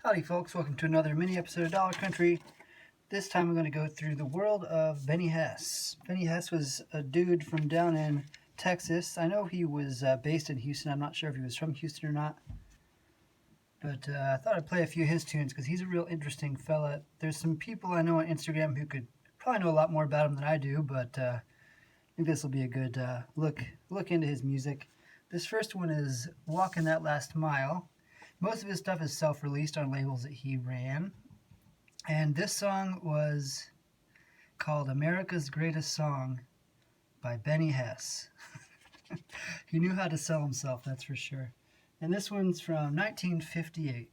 Howdy folks, welcome to another mini episode of Dollar Country. This time I'm going to go through the world of Bennie Hess. Bennie Hess was a dude from down in Texas. I know he was based in Houston. I'm not sure if he was from Houston or not. But I thought I'd play a few of his tunes because he's a real interesting fella. There's some people I know on Instagram who could probably know a lot more about him than I do, but I think this will be a good look into his music. This first one is Walking That Last Mile. Most of his stuff is self-released on labels that he ran. And this song was called America's Greatest Song by Bennie Hess. He knew how to sell himself, that's for sure. And this one's from 1958.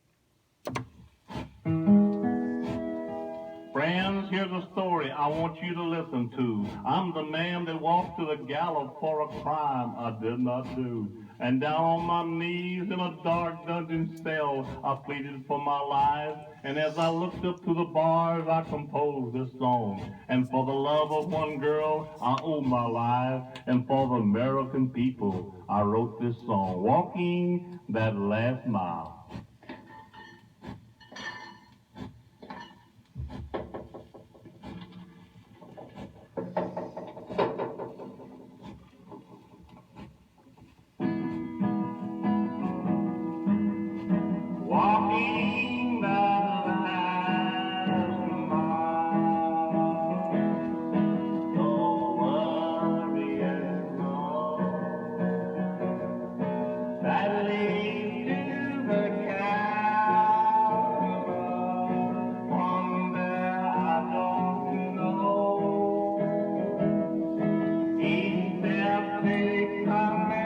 Friends, here's a story I want you to listen to. I'm the man that walked to the gallows for a crime I did not do. And down on my knees in a dark dungeon cell, I pleaded for my life. And as I looked up to the bars, I composed this song. And for the love of one girl, I owe my life. And for the American people, I wrote this song, Walking That Last Mile. Walking that last mile, no worry and no, that leads to the castle. From there I don't know. Each step takes a man.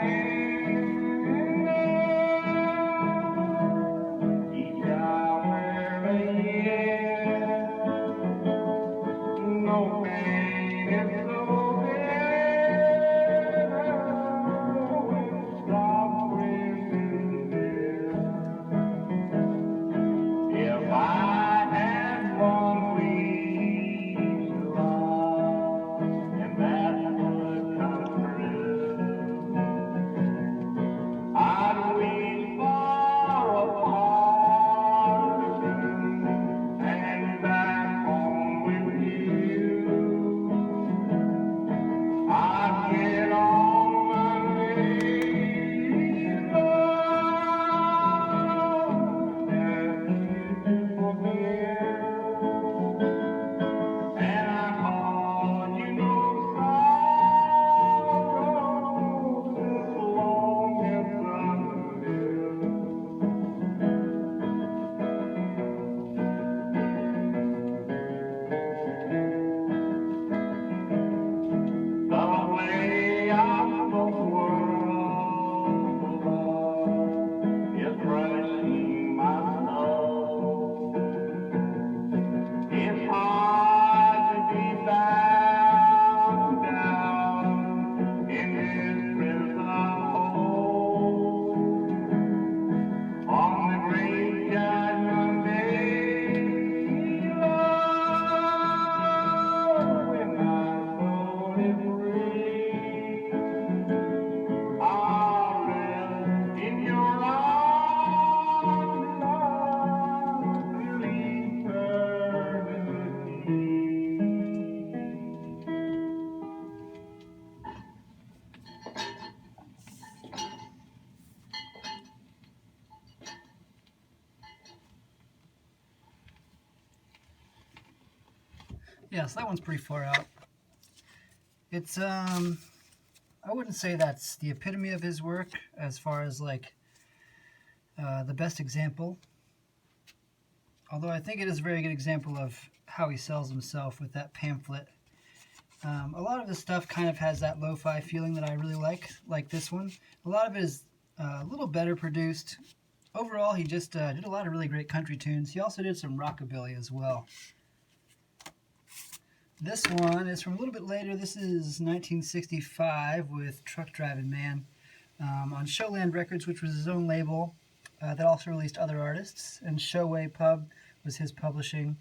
Yeah, so that one's pretty far out. It's I wouldn't say that's the epitome of his work as far as like the best example. Although I think it is a very good example of how he sells himself with that pamphlet. A lot of his stuff kind of has that lo-fi feeling that I really like this one. A lot of it is a little better produced. Overall, he just did a lot of really great country tunes. He also did some rockabilly as well. This one is from a little bit later. This is 1965 with Truck Drivin' Man on Showland Records, which was his own label that also released other artists. And Showway Pub was his publishing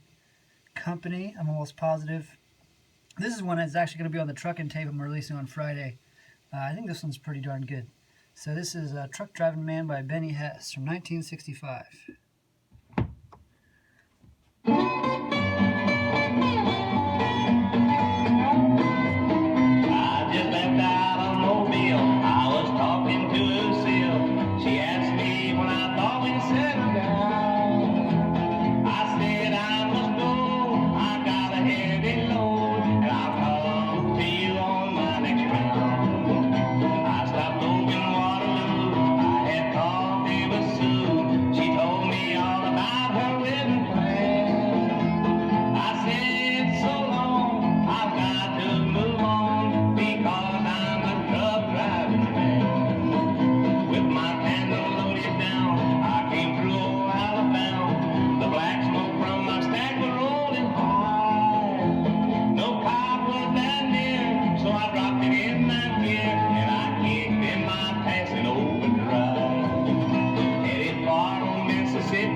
company, I'm almost positive. This is one that's actually going to be on the Truckin' tape I'm releasing on Friday. I think this one's pretty darn good. So this is Truck Drivin' Man by Bennie Hess from 1965.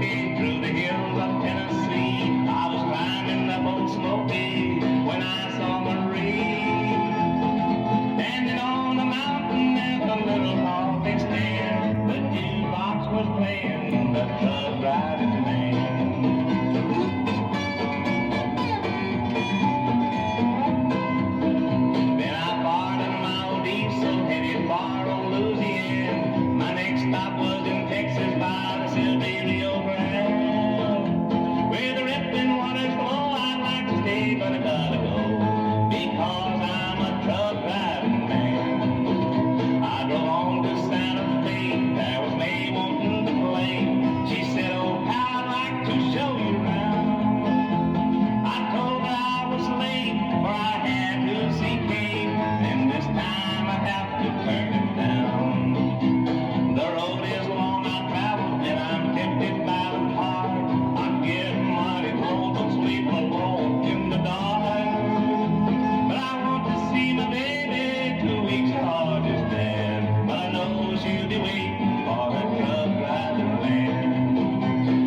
me through the hills of Tennessee. I was climbing up Old Smoky when I saw Marie standing on the mountain at the little coffee stand. The jukebox was playing the truck driving man. Then I borrowed my old diesel, headed for old Louisiana. My next stop was in Texas by the Silver Rio Grande. Where the rippling waters flow, I'd like to stay, but I gotta go because I'm a truck driving man. I drove on to Santa Fe, there was May wanting to play. She said, oh, how I'd like to show you around. I told her I was late, for I had to see Kate, and this time I have to turn it down. The road is long, I traveled, and I'm tempted by the heart. I'm getting mighty lonesome, sleep alone in the dark. But I want to see my baby, 2 weeks hard is dead. But I know she'll be waiting for her truck driving man.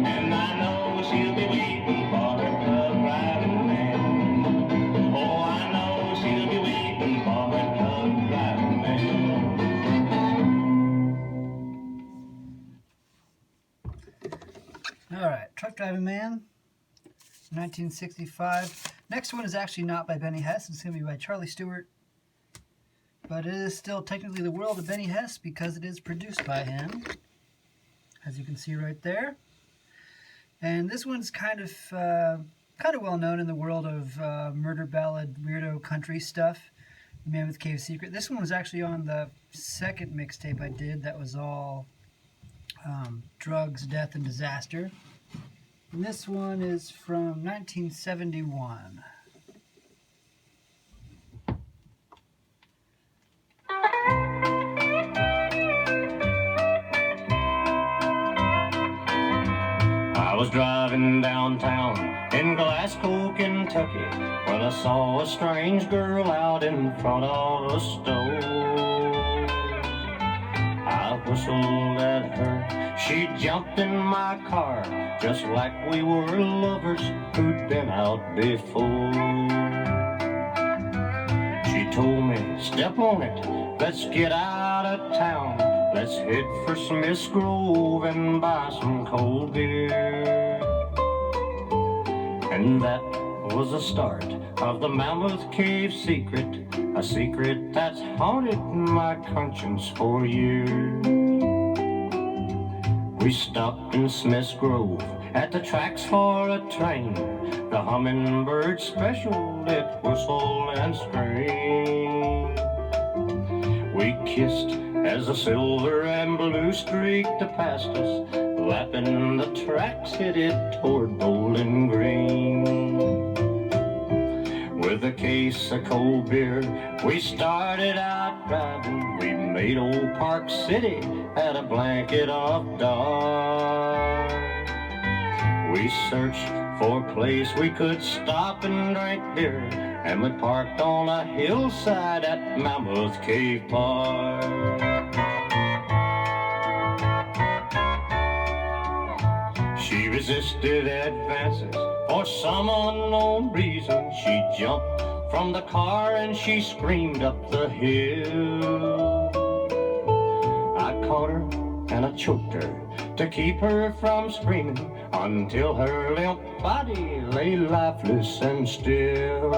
And I know she'll be waiting for her truck driving man. Oh, I know she'll be waiting for her truck driving man. All right, Truck Driving Man, 1965. Next one is actually not by Bennie Hess. It's going to be by Charlie Stewart. But it is still technically the world of Bennie Hess because it is produced by him, as you can see right there. And this one's kind of well known in the world of murder ballad, weirdo country stuff. The Mammoth Cave Secret. This one was actually on the second mixtape I did. That was all drugs, death, and disaster. And this one is from 1971. I was driving downtown in Glasgow, Kentucky, when I saw a strange girl out in front of a store. I whistled at her, she jumped in my car, just like we were lovers who'd been out before. She told me, step on it, let's get out of town. Let's head for Smith's Grove and buy some cold beer. And that was the start of the Mammoth Cave secret, a secret that's haunted my conscience for years. We stopped in Smith's Grove at the tracks for a train. The Hummingbird special, it whistled and screamed. We kissed as the silver and blue streaked past us, lapping the tracks headed toward Bowling Green. With a case of cold beer, we started out driving. We made old Park City at a blanket of dark. We searched for a place we could stop and drink beer, and we parked on a hillside at Mammoth Cave Park. She resisted advances for some unknown reason. She jumped from the car and she screamed up the hill. I caught her and I choked her to keep her from screaming until her limp body lay lifeless and still.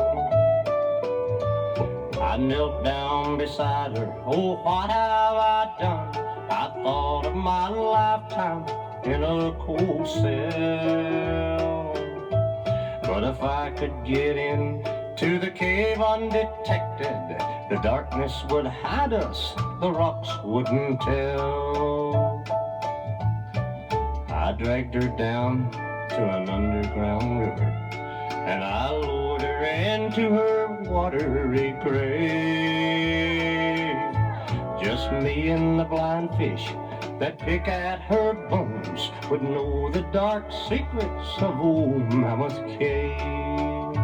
I knelt down beside her, oh, what have I done? I thought of my lifetime in a cold cell. But if I could get in to the cave undetected, the darkness would hide us, the rocks wouldn't tell. I dragged her down to an underground river, and I lowered her into her watery grave. Just me and the blind fish that pick at her bones would know the dark secrets of old Mammoth Cave.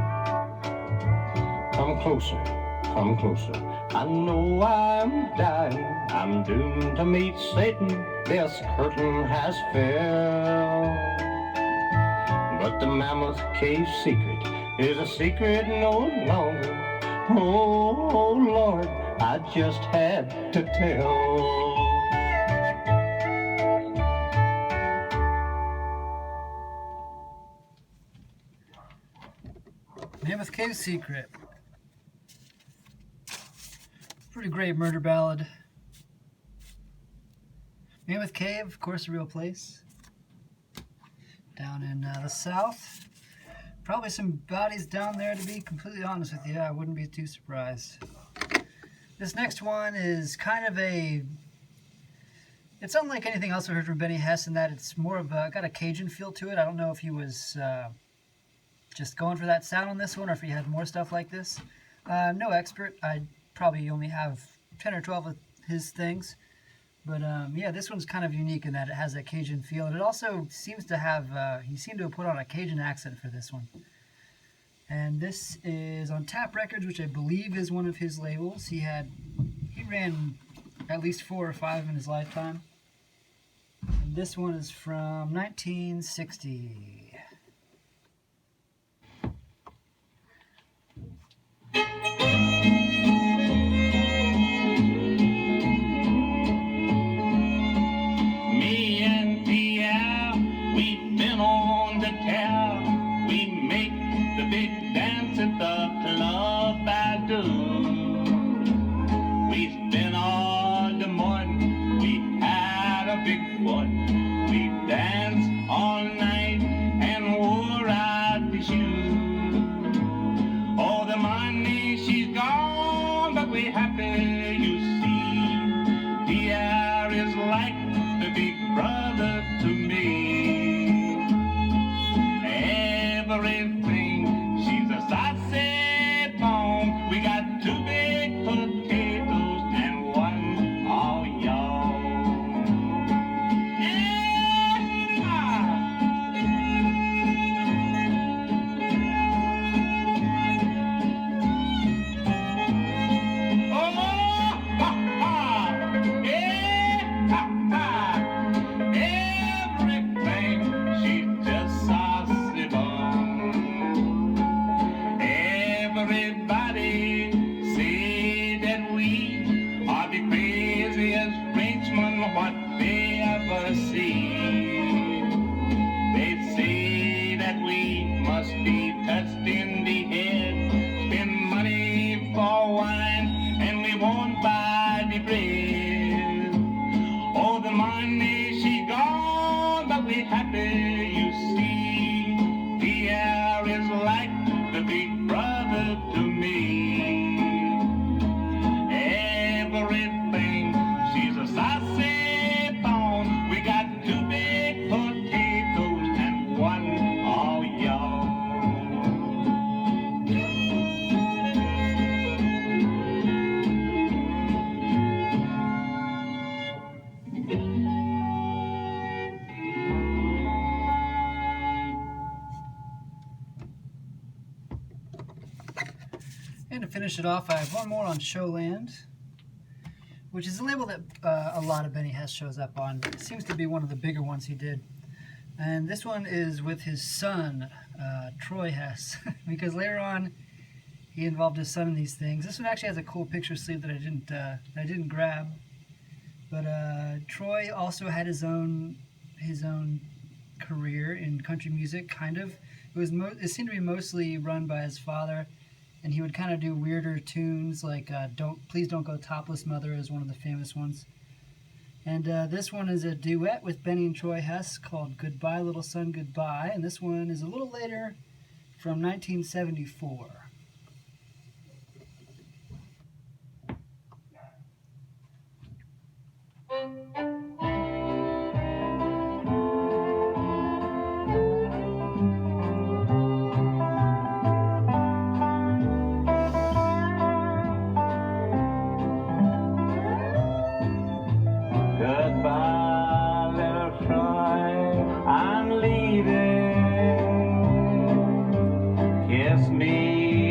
Come closer, come closer, I know I'm dying. I'm doomed to meet Satan, this curtain has fell. the Mammoth Cave secret is a secret no longer. Oh, Lord, I just had to tell. Mammoth Cave Secret. Pretty great murder ballad. Mammoth Cave, of course, a real place. Down in the south. Probably some bodies down there, to be completely honest with you. I wouldn't be too surprised. This next one is kind of a... It's unlike anything else I've heard from Bennie Hess in that it's more of a... got a Cajun feel to it. I don't know if he was just going for that sound on this one or if he had more stuff like this. No expert. I probably only have 10 or 12 of his things. But yeah, this one's kind of unique in that it has that Cajun feel. And it also seems to have, he seemed to have put on a Cajun accent for this one. And this is on Tap Records, which I believe is one of his labels. He ran at least 4 or 5 in his lifetime. And this one is from 1960. And to finish it off, I have one more on Showland, which is a label that a lot of Bennie Hess shows up on. It seems to be one of the bigger ones he did. And this one is with his son, Troy Hess, because later on he involved his son in these things. This one actually has a cool picture sleeve that I didn't grab. But Troy also had his own career in country music, kind of. It seemed to be mostly run by his father. And he would kind of do weirder tunes like Please Don't Go Topless Mother is one of the famous ones. And this one is a duet with Bennie and Troy Hess called Goodbye Little Son Goodbye. And this one is a little later from 1974. Kiss me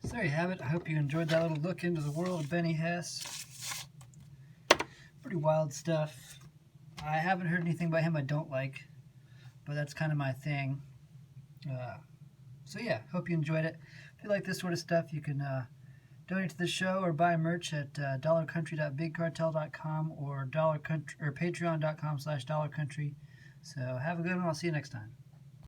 So there you have it. I hope you enjoyed that little look into the world of Bennie Hess. Pretty wild stuff. I haven't heard anything by him I don't like, but that's kind of my thing. So yeah, hope you enjoyed it. If you like this sort of stuff, you can donate to the show or buy merch at dollarcountry.bigcartel.com or patreon.com/dollarcountry. So have a good one. I'll see you next time.